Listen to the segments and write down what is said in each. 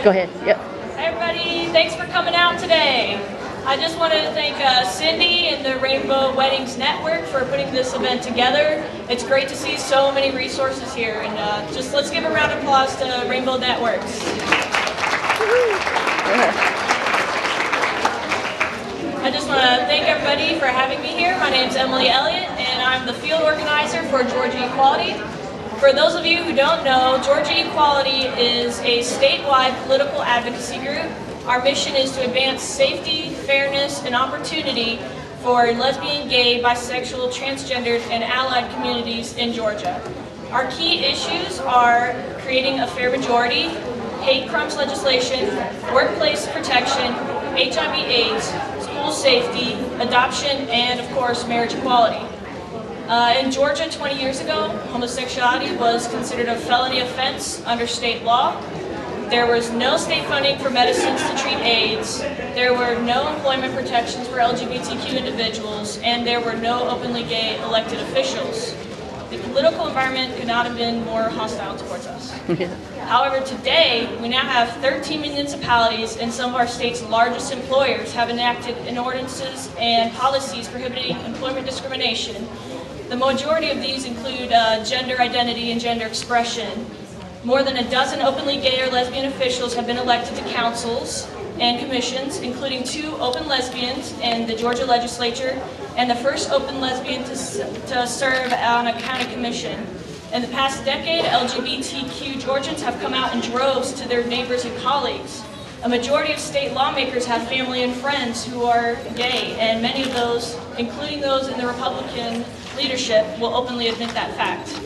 Go ahead. Yep. Hi everybody, thanks for coming out today. I just wanted to thank Cindy and the Rainbow Weddings Network for putting this event together. It's great to see so many resources here, and just let's give a round of applause to Rainbow Networks. I just want to thank everybody for having me here. My name is Elliott, and I'm the field organizer for Georgia Equality. For those of you who don't know, Georgia Equality is a statewide political advocacy group. Our mission is to advance safety, fairness, and opportunity for lesbian, gay, bisexual, transgendered, and allied communities in Georgia. Our key issues are creating a fair majority, hate crimes legislation, workplace protection, HIV/AIDS, school safety, adoption, and of course, marriage equality. In Georgia 20 years ago, homosexuality was considered a felony offense under state law. There was no state funding for medicines to treat AIDS, there were no employment protections for LGBTQ individuals, and there were no openly gay elected officials. The political environment could not have been more hostile towards us. However, today, we now have 13 municipalities, and some of our state's largest employers have enacted ordinances and policies prohibiting employment discrimination. The majority of these include gender identity and gender expression. More than a dozen openly gay or lesbian officials have been elected to councils and commissions, including 2 open lesbians in the Georgia legislature and the first open lesbian to serve on a county commission. In the past decade, LGBTQ Georgians have come out in droves to their neighbors and colleagues. A majority of state lawmakers have family and friends who are gay, and many of those, including those in the Republican leadership, will openly admit that fact.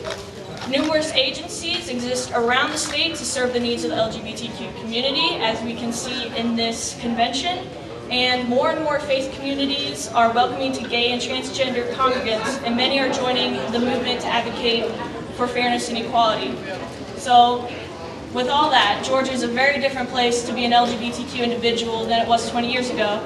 Numerous agencies exist around the state to serve the needs of the LGBTQ community, as we can see in this convention, and more faith communities are welcoming to gay and transgender congregants, and many are joining the movement to advocate for fairness and equality. So, with all that, Georgia is a very different place to be an LGBTQ individual than it was 20 years ago.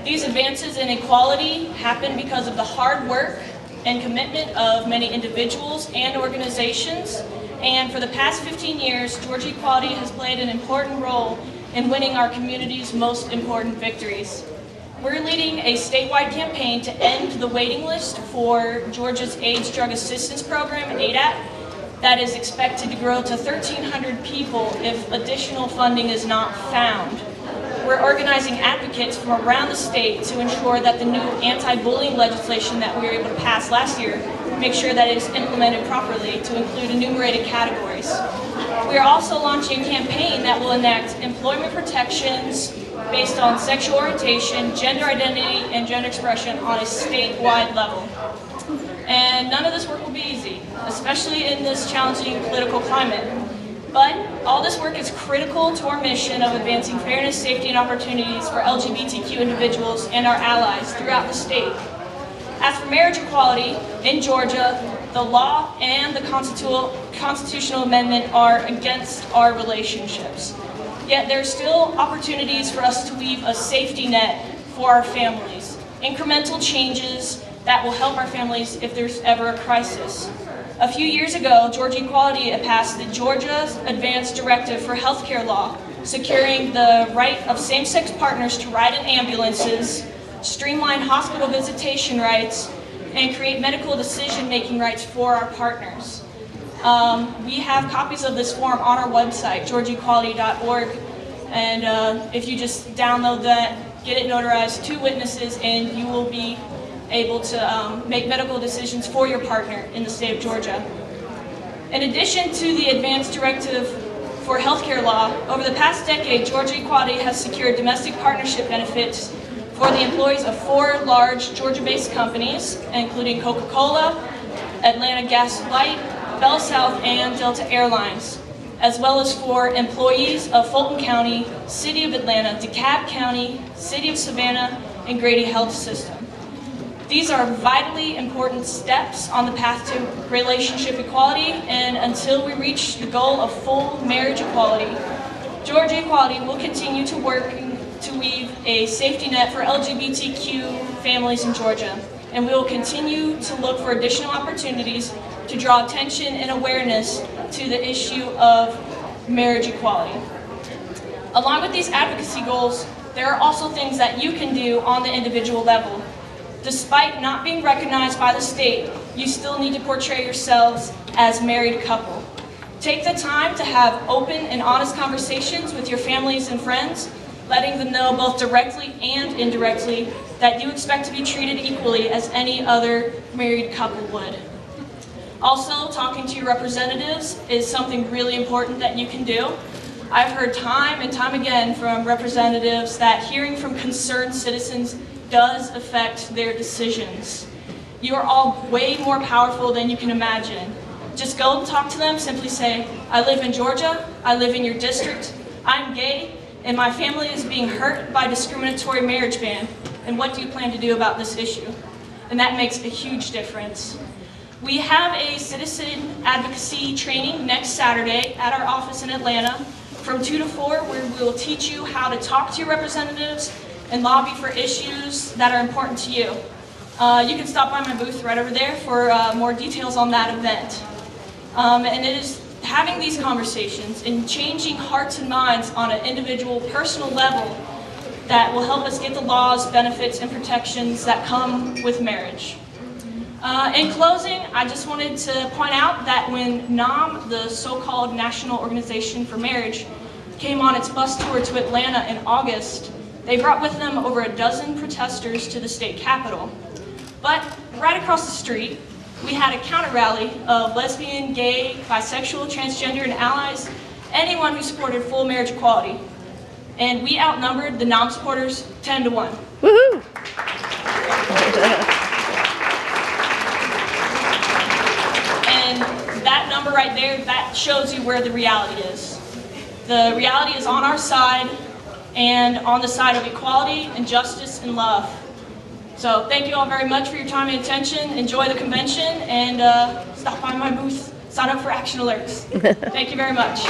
These advances in equality happen because of the hard work and commitment of many individuals and organizations, and for the past 15 years, Georgia Equality has played an important role in winning our community's most important victories. We're leading a statewide campaign to end the waiting list for Georgia's AIDS Drug Assistance Program, ADAP, that is expected to grow to 1,300 people if additional funding is not found. We're organizing advocates from around the state to ensure that the new anti-bullying legislation that we were able to pass last year make sure that it is implemented properly to include enumerated categories. We are also launching a campaign that will enact employment protections based on sexual orientation, gender identity, and gender expression on a statewide level. And none of this work will be easy, especially in this challenging political climate. But all this work is critical to our mission of advancing fairness, safety, and opportunities for LGBTQ individuals and our allies throughout the state. As for marriage equality in Georgia, the law and the constitutional amendment are against our relationships. Yet there are still opportunities for us to weave a safety net for our families, incremental changes that will help our families if there's ever a crisis. A few years ago, Georgia Equality passed the Georgia Advanced Directive for Healthcare Law, securing the right of same-sex partners to ride in ambulances, streamline hospital visitation rights, and create medical decision-making rights for our partners. We have copies of this form on our website, georgiaequality.org, and if you just download that, get it notarized, 2 witnesses, and you will be able to make medical decisions for your partner in the state of Georgia. In addition to the Advanced Directive for Healthcare Law, over the past decade, Georgia Equality has secured domestic partnership benefits for the employees of 4 large Georgia-based companies, including Coca-Cola, Atlanta Gas Light, Bell South, and Delta Airlines, as well as for employees of Fulton County, City of Atlanta, DeKalb County, City of Savannah, and Grady Health System. These are vitally important steps on the path to relationship equality, and until we reach the goal of full marriage equality, Georgia Equality will continue to work to weave a safety net for LGBTQ families in Georgia, and we will continue to look for additional opportunities to draw attention and awareness to the issue of marriage equality. Along with these advocacy goals, there are also things that you can do on the individual level. Despite not being recognized by the state, you still need to portray yourselves as a married couple. Take the time to have open and honest conversations with your families and friends, letting them know both directly and indirectly that you expect to be treated equally as any other married couple would. Also, talking to your representatives is something really important that you can do. I've heard time and time again from representatives that hearing from concerned citizens does affect their decisions. You are all way more powerful than you can imagine. Just go and talk to them, simply say, I live in Georgia, I live in your district, I'm gay, and my family is being hurt by discriminatory marriage ban, and what do you plan to do about this issue? And that makes a huge difference. We have a citizen advocacy training next Saturday at our office in Atlanta from 2 to 4, where we will teach you how to talk to your representatives and lobby for issues that are important to you. You can stop by my booth right over there for more details on that event. And it is having these conversations and changing hearts and minds on an individual, personal level that will help us get the laws, benefits, and protections that come with marriage. In closing, I just wanted to point out that when NOM, the so-called National Organization for Marriage, came on its bus tour to Atlanta in August, they brought with them over a dozen protesters to the state capitol. But right across the street, we had a counter rally of lesbian, gay, bisexual, transgender, and allies, anyone who supported full marriage equality. And we outnumbered the NOM supporters 10 to 1. Woohoo! And that number right there, that shows you where the reality is. The reality is on our side and on the side of equality and justice and love. So thank you all very much for your time and attention. Enjoy the convention and stop by my booth. Sign up for action alerts. Thank you very much.